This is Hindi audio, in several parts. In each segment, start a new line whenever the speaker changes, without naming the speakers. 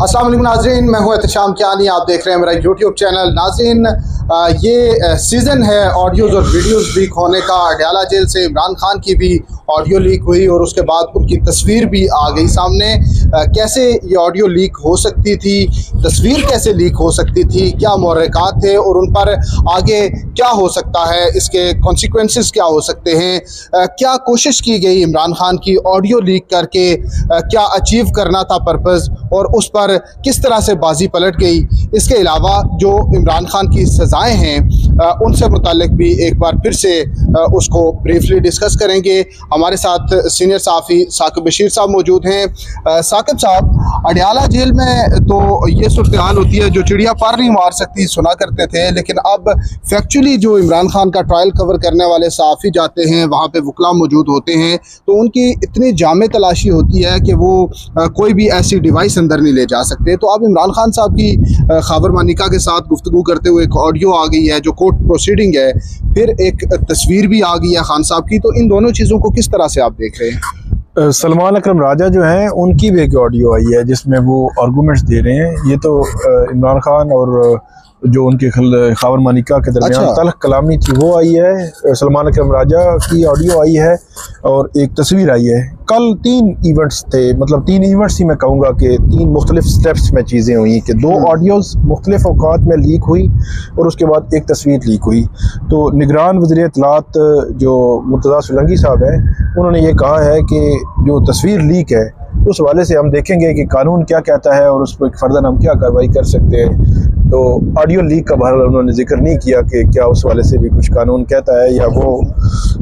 अस्सलाम वालेकुम नाज़रीन, मैं हूं एहतशाम कियानी। आप देख रहे हैं मेरा यूट्यूब चैनल। नाज़रीन, ये सीज़न है ऑडियोज़ और वीडियोज़ लीक होने का। अडयाला जेल से इमरान खान की भी ऑडियो लीक हुई और उसके बाद उनकी तस्वीर भी आ गई सामने। कैसे ये ऑडियो लीक हो सकती थी, तस्वीर कैसे लीक हो सकती थी, क्या मुहर्रिकात थे और उन पर आगे क्या हो सकता है, इसके कॉन्सिक्वेंसेस क्या हो सकते हैं, क्या कोशिश की गई इमरान खान की ऑडियो लीक करके, क्या अचीव करना था पर्पज़ और उस पर किस तरह से बाजी पलट गई। इसके अलावा जो इमरान खान की सज़ाएं हैं उनसे मुतालिक भी एक बार फिर से उसको ब्रीफली डिस्कस करेंगे। हमारे साथ सीनियर सहाफ़ी साकिब बशीर साहब मौजूद हैं। साकिब साहब, अडयाला जेल में तो ये सूरत हाल होती है, जो चिड़िया पर नहीं मार सकती सुना करते थे, लेकिन अब फैक्चुअली जो इमरान खान का ट्रायल कवर करने वाले सहाफ़ी जाते हैं, वहाँ पे वकला मौजूद होते हैं, तो उनकी इतनी जामे तलाशी होती है कि वो कोई भी ऐसी डिवाइस अंदर नहीं ले जा सकते। तो अब इमरान खान साहब की खबर मानिका के साथ गुफ्तगू करते हुए एक ऑडियो आ गई है जो कोर्ट प्रोसीडिंग है, फिर एक तस्वीर भी आ गई है खान साहब की। तो इन दोनों चीज़ों को किस तरह से आप देख रहे हैं?
सलमान अकरम राजा जो हैं उनकी भी एक ऑडियो आई है जिसमें वो आर्गूमेंट्स दे रहे हैं। ये तो इमरान खान और जो उनके खबर मानिका के दरमियान तल्ख कलामी थी वो आई है। सलमान अकरम राजा की ऑडियो आई है और एक तस्वीर आई है। कल 3 इवेंट्स थे, मतलब 3 इवेंट्स ही मैं कहूँगा कि 3 मुख्तलिफ स्टेप्स में चीज़ें हुई कि 2 ऑडियोज़ मुख्तलिफ औकात में लीक हुई और उसके बाद एक तस्वीर लीक हुई। तो निगरान वज़ीर इत्तलात जो मुर्तज़ा सुलंगी साहब हैं, उन्होंने ये कहा है कि जो तस्वीर लीक है उस हवाले से हम देखेंगे कि कानून क्या कहता है और उस पर फर्दर हम क्या कार्रवाई कर सकते हैं। तो ऑडियो लीक का बहरहाल उन्होंने जिक्र नहीं किया कि क्या उस वाले से भी कुछ कानून कहता है या वो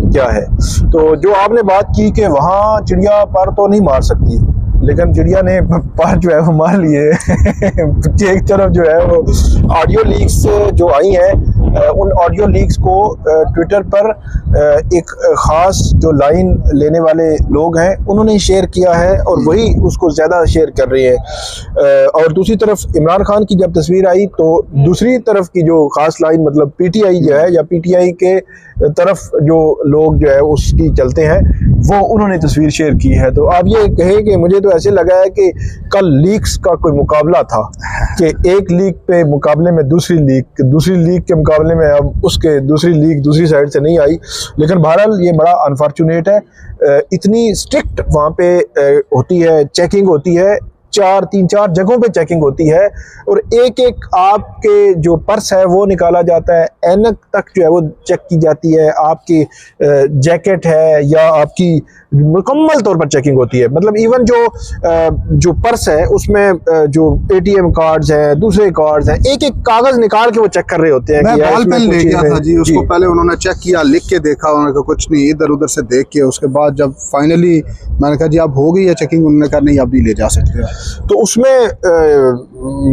क्या है। तो जो आपने बात की कि वहाँ चिड़िया पर तो नहीं मार सकती, लेकिन चिड़िया ने पर जो है वो मार लिए। एक तरफ जो है वो ऑडियो लीक्स जो आई हैं, उन ऑडियो लीक्स को ट्विटर पर एक ख़ास जो लाइन लेने वाले लोग हैं उन्होंने शेयर किया है और वही उसको ज़्यादा शेयर कर रहे हैं। और दूसरी तरफ इमरान खान की जब तस्वीर आई तो दूसरी तरफ की जो ख़ास लाइन, मतलब पीटीआई जो है या पीटीआई के तरफ जो लोग जो है उसकी चलते हैं, वो उन्होंने तस्वीर शेयर की है। तो आप ये कहें कि मुझे तो ऐसे लगा है कि कल लीक्स का कोई मुकाबला था कि एक लीक पे मुकाबले में दूसरी लीक के मुकाबले में अब उसके दूसरी लीक दूसरी साइड से नहीं आई। लेकिन बहरहाल ये बड़ा अनफॉर्चुनेट है। इतनी स्ट्रिक्ट वहाँ पे होती है, चेकिंग होती है, 3-4 जगहों पे चेकिंग होती है और एक आपके जो पर्स है वो निकाला जाता है, ऐनक तक जो है वो चेक की जाती है, आपकी जैकेट है या आपकी मुकम्मल तौर पर चेकिंग होती है। मतलब इवन जो पर्स है उसमें जो एटीएम कार्ड्स हैं, दूसरे कार्ड्स हैं, एक कागज निकाल के वो चेक कर रहे होते हैं।
मैं बॉल पेन ले गया था जी, उसको पहले उन्होंने चेक किया, लिख के देखा, उन्होंने कहा कुछ नहीं, इधर उधर से देख के उसके बाद जब फाइनली मैंने कहा जी अब हो गई है चेकिंग, उन्होंने कहा नहीं अब नहीं ले जा सकते।
तो उसमें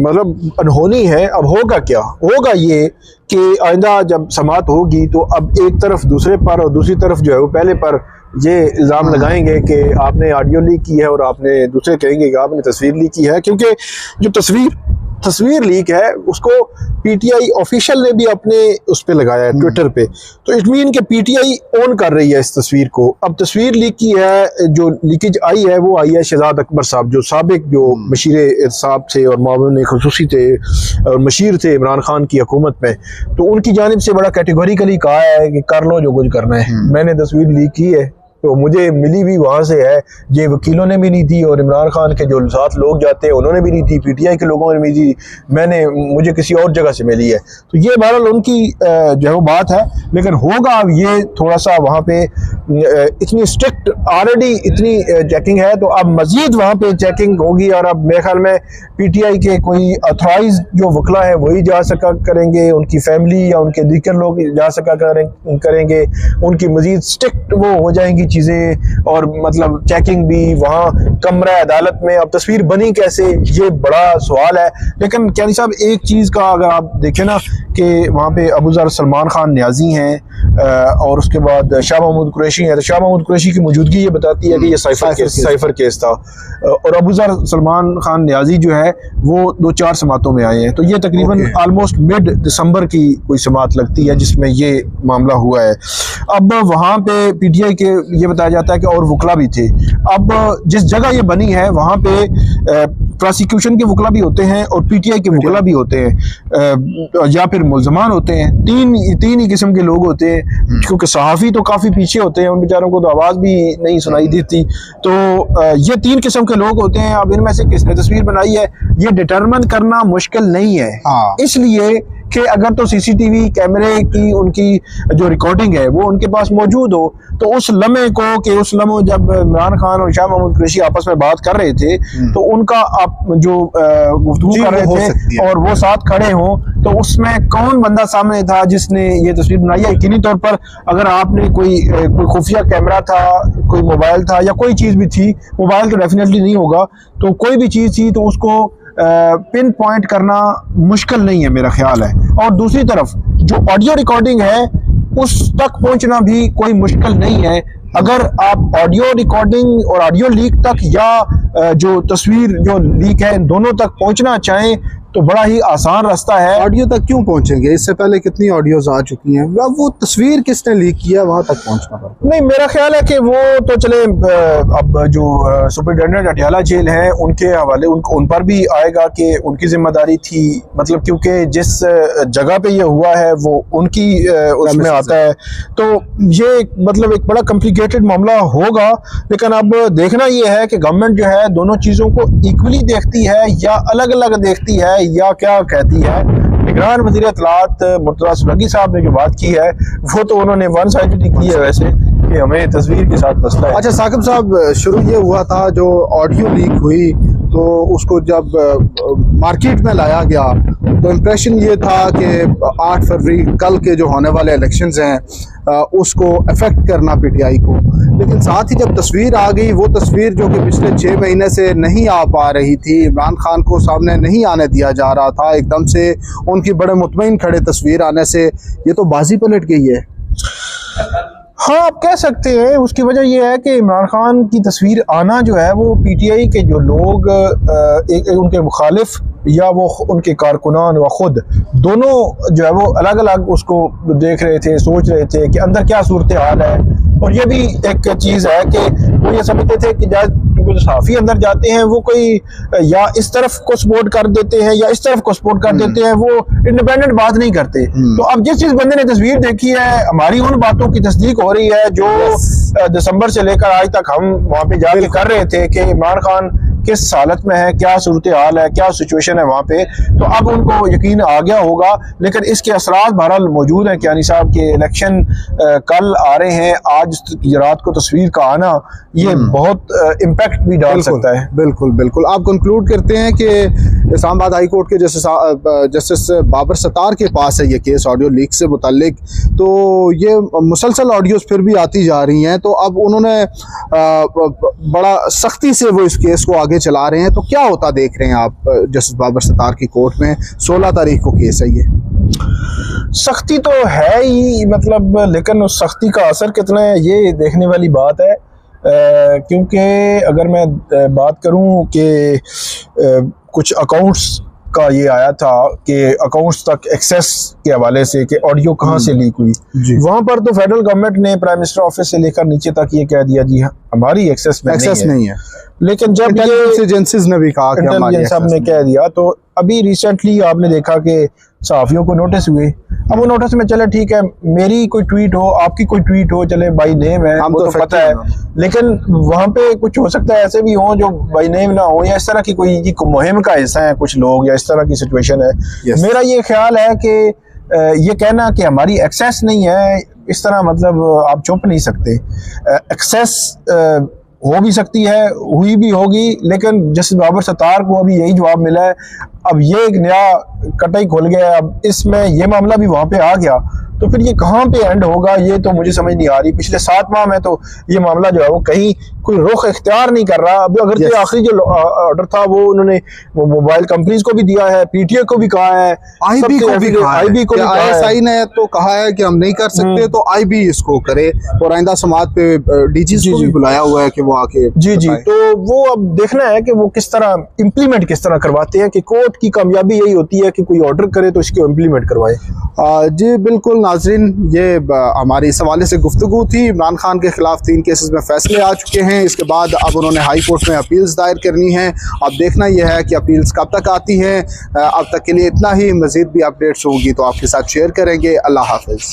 मतलब अनहोनी है। अब होगा क्या, होगा ये कि आइंदा जब समात होगी तो अब एक तरफ दूसरे पर और दूसरी तरफ जो है वो पहले पर ये इल्ज़ाम लगाएंगे कि आपने ऑडियो लीक की है और आपने दूसरे कहेंगे कि आपने तस्वीर लीक की है। क्योंकि जो तस्वीर लीक है उसको पीटीआई ऑफिशियल ने भी अपने उस पे लगाया है ट्विटर पे। तो इट मीन कि पीटीआई ओन कर रही है इस तस्वीर को। अब तस्वीर लीक की है, जो लीकेज आई है वो आई है शहजाद अकबर साहब, जो साबिक जो मशीर साहब थे और मामून खुसूसी थे और मशीर थे इमरान खान की हुकूमत में। तो उनकी जानिब से बड़ा कैटेगोरिकली कहा है कि कर लो जो कुछ करना है, मैंने तस्वीर लीक की है तो मुझे मिली भी वहाँ से है। ये वकीलों ने भी नहीं दी और इमरान खान के जो साथ लोग जाते हैं उन्होंने भी नहीं दी, पीटीआई के लोगों ने भी दी, मुझे किसी और जगह से मिली है। तो ये बहरहाल उनकी जो है वो बात है। लेकिन होगा अब ये थोड़ा सा वहाँ पे इतनी स्ट्रिक्ट ऑलरेडी इतनी चेकिंग है, तो अब मजीद वहाँ पे चेकिंग होगी और अब मेरे ख्याल में पीटीआई के कोई अथॉराइज जो वकला है वही जा सका करेंगे, उनकी फैमिली या उनके दीकर लोग जा सका करेंगे, उनकी मजीद स्ट्रिक्ट वो हो जाएंगी चीज़ें। और मतलब चेकिंग भी वहाँ कमरा अदालत में। अब तस्वीर बनी कैसे, ये बड़ा सवाल है। लेकिन कैनी साहब एक चीज़ का अगर आप देखें ना कि वहाँ पे अबू ज़र सलमान खान न्याजी हैं और उसके बाद शाह महमूद कुरैशी हैं। तो शाह महमूद कुरैशी की मौजूदगी ये बताती है कि ये साइफर केस था, और अबू ज़र सलमान खान न्याजी जो है वो 2-4 समातों में आए हैं। तो ये तकरीबन ऑलमोस्ट मिड दिसंबर की कोई समात लगती है जिसमें ये मामला हुआ है। अब वहाँ पे पीटीआई के ये बताया जाता है कि और वकला भी थे। अब जिस जगह ये बनी है वहाँ पे प्रोसिक्यूशन के वकला भी होते हैं और पीटीआई के वकला भी होते हैं, या फिर मुल्ज़मान होते हैं। तीन ही किस्म के लोग होते हैं, क्योंकि सहाफ़ी तो काफ़ी पीछे होते हैं, उन बेचारों को तो आवाज़ भी नहीं सुनाई देती। तो ये 3 किस्म के लोग होते हैं। अब इनमें से किसने तस्वीर बनाई है ये डिटरमिन करना मुश्किल नहीं है। इसलिए कि अगर तो सीसीटीवी कैमरे की उनकी जो रिकॉर्डिंग है वो उनके पास मौजूद हो, तो उस लम्हे को कि उस लम्हे जब इमरान खान और शाह महमूद कुरैशी आपस में बात कर रहे थे तो उनका आप जो गुफ्तगू कर रहे थे और वो साथ खड़े हों, तो उसमें कौन बंदा सामने था जिसने ये तस्वीर बनाई है। यकीनी तौर पर अगर आपने कोई खुफिया कैमरा था, कोई मोबाइल था या कोई चीज़ भी थी, मोबाइल तो डेफिनेटली नहीं होगा, तो कोई भी चीज़ थी तो उसको पिन पॉइंट करना मुश्किल नहीं है मेरा ख्याल है। और दूसरी तरफ जो ऑडियो रिकॉर्डिंग है उस तक पहुंचना भी कोई मुश्किल नहीं है। अगर आप ऑडियो रिकॉर्डिंग और ऑडियो लीक तक या जो तस्वीर जो लीक है इन दोनों तक पहुंचना चाहें तो बड़ा ही आसान रास्ता है।
ऑडियो तक क्यों पहुंचेंगे? इससे पहले कितनी ऑडियोज आ चुकी हैं। अब वो तस्वीर किसने लीक किया वहां तक पहुंचना पड़ा।
नहीं, मेरा ख्याल है कि वो तो चले अब जो सुपरिटेंडेंट अटियाला जेल है उनके हवाले उन पर भी आएगा कि उनकी जिम्मेदारी थी, मतलब क्योंकि जिस जगह पे ये हुआ है वो उनकी उसमें आता है। तो ये मतलब एक बड़ा कॉम्प्लिकेटेड मामला होगा। लेकिन अब देखना ये है कि गवर्नमेंट जो है दोनों चीज़ों को इक्वली देखती है या अलग अलग देखती है या क्या कहती है। निगरान वज़ीर इत्तलात मुर्तज़ा सुलगी साहब ने जो बात की है वो तो उन्होंने वन साइडेड की है वैसे कि हमें तस्वीर के साथ मसला है।
अच्छा साकिब साहब, शुरू ये हुआ था जो ऑडियो लीक हुई तो उसको जब मार्केट में लाया गया तो इम्प्रेशन ये था कि 8 फरवरी कल के जो होने वाले इलेक्शंस हैं उसको अफेक्ट करना पीटीआई को। लेकिन साथ ही जब तस्वीर आ गई, वो तस्वीर जो कि पिछले 6 महीने से नहीं आ पा रही थी, इमरान खान को सामने नहीं आने दिया जा रहा था, एकदम से उनकी बड़े मुतमईन खड़े तस्वीर आने से ये तो बाजी पलट गई है।
हाँ, आप कह सकते हैं। उसकी वजह यह है कि इमरान खान की तस्वीर आना जो है वो पीटीआई के जो लोग उनके मुखालिफ या वो उनके कारकुनान व ख़ुद दोनों जो है वो अलग अलग उसको देख रहे थे, सोच रहे थे कि अंदर क्या सूरत हाल है। और ये भी एक चीज़ है कि वो ये समझते थे कि जो सहाफ़ी अंदर जाते हैं वो कोई या इस तरफ को सपोर्ट कर देते हैं या इस तरफ को सपोर्ट कर देते हैं, वो इंडिपेंडेंट बात नहीं करते। तो अब जिस बंदे ने तस्वीर देखी है, हमारी उन बातों की तस्दीक हो रही है जो दिसंबर से लेकर आज तक हम वहाँ पे जाके कर रहे थे कि इमरान खान किस हालत में है, क्या सूरत हाल है, क्या सिचुएशन है वहाँ पे। तो अब उनको यकीन आ गया होगा। लेकिन इसके असरात बहरहाल मौजूद हैं। कियानी साहब के इलेक्शन कल आ रहे हैं, आज रात को तस्वीर का आना ये बहुत इम्पैक्ट भी डाल सकता है।
बिल्कुल बिल्कुल। आप कंक्लूड करते हैं कि इस्लामाबाद हाई कोर्ट के जस्टिस बाबर सत्तार के पास है ये केस ऑडियो लीक से मुतल्लिक, तो ये मुसलसल ऑडियोज फिर भी आती जा रही हैं, तो अब उन्होंने बड़ा सख्ती से वो इस केस को आगे चला रहे हैं। तो क्या होता देख रहे हैं आप जस्टिस बाबर सत्तार की कोर्ट में? 16 तारीख को केस है ये।
सख्ती तो है ही, मतलब, लेकिन उस सख्ती का असर कितना है ये देखने वाली बात है। क्योंकि अगर मैं बात करूं कि कुछ अकाउंट्स का ये आया था कि अकाउंट्स तक एक्सेस के हवाले से कि ऑडियो कहाँ से लीक हुई, वहाँ पर तो फेडरल गवर्नमेंट ने प्राइम मिनिस्टर ऑफिस से लेकर नीचे तक ये कह दिया जी हमारी एक्सेस नहीं है। लेकिन जब ये
एजेंसीज ने भी कहा,
इंटेलिजेंस साहब ने कह दिया, तो अभी रिसेंटली आपने देखा कि सहाफ़ियों को नोटिस हुए। अब वो नोटिस में चले ठीक है, मेरी कोई ट्वीट हो, आपकी कोई ट्वीट हो, चले बाई नेम है, हमको तो पता है। लेकिन वहाँ पे कुछ हो सकता है ऐसे भी हों जो बाई नेम ना हो, या इस तरह की कोई मुहिम का हिस्सा है कुछ लोग, या इस तरह की सिचुएशन है। मेरा ये ख्याल है कि ये कहना कि हमारी एक्सेस नहीं है, इस तरह मतलब आप छुप नहीं सकते। एक्सेस हो भी सकती है, हुई भी होगी, लेकिन जस्टिस बाबर सत्तार को अभी यही जवाब मिला है। अब ये एक नया कटाई खुल गया है, अब इसमें ये मामला भी वहाँ पे आ गया, तो फिर ये कहाँ पे एंड होगा ये तो मुझे समझ नहीं आ रही। पिछले 7 माह में तो ये मामला जो है वो कहीं कोई रुख इख्तियार नहीं कर रहा। अभी अगर तो आखिरी जो ऑर्डर था वो उन्होंने वो मोबाइल कंपनीज को भी दिया है, पीटीए को भी कहा है,
आईबी को भी कहा है,
ISI
ने तो कहा है कि हम नहीं कर सकते तो आईबी इसको करे, और आइंदा समात पे डीजीज को भी बुलाया हुआ है कि वो आके
जी तो वो अब देखना है कि वो किस तरह इम्प्लीमेंट किस तरह करवाते हैं, कि कोर्ट की कामयाबी यही होती है कि कोई ऑर्डर करे तो इसको इम्प्लीमेंट करवाए।
जी बिल्कुल नाजरीन, ये हमारी इस हवाले से गुफ्तगू थी। इमरान खान के खिलाफ 3 केसेस में फैसले आ चुके हैं, इसके बाद अब उन्होंने हाई कोर्ट में अपील्स दायर करनी है। अब देखना यह है कि अपील्स कब तक आती हैं। अब तक के लिए इतना ही, मजीद भी अपडेट्स होंगी तो आपके साथ शेयर करेंगे। अल्लाह हाफिज़।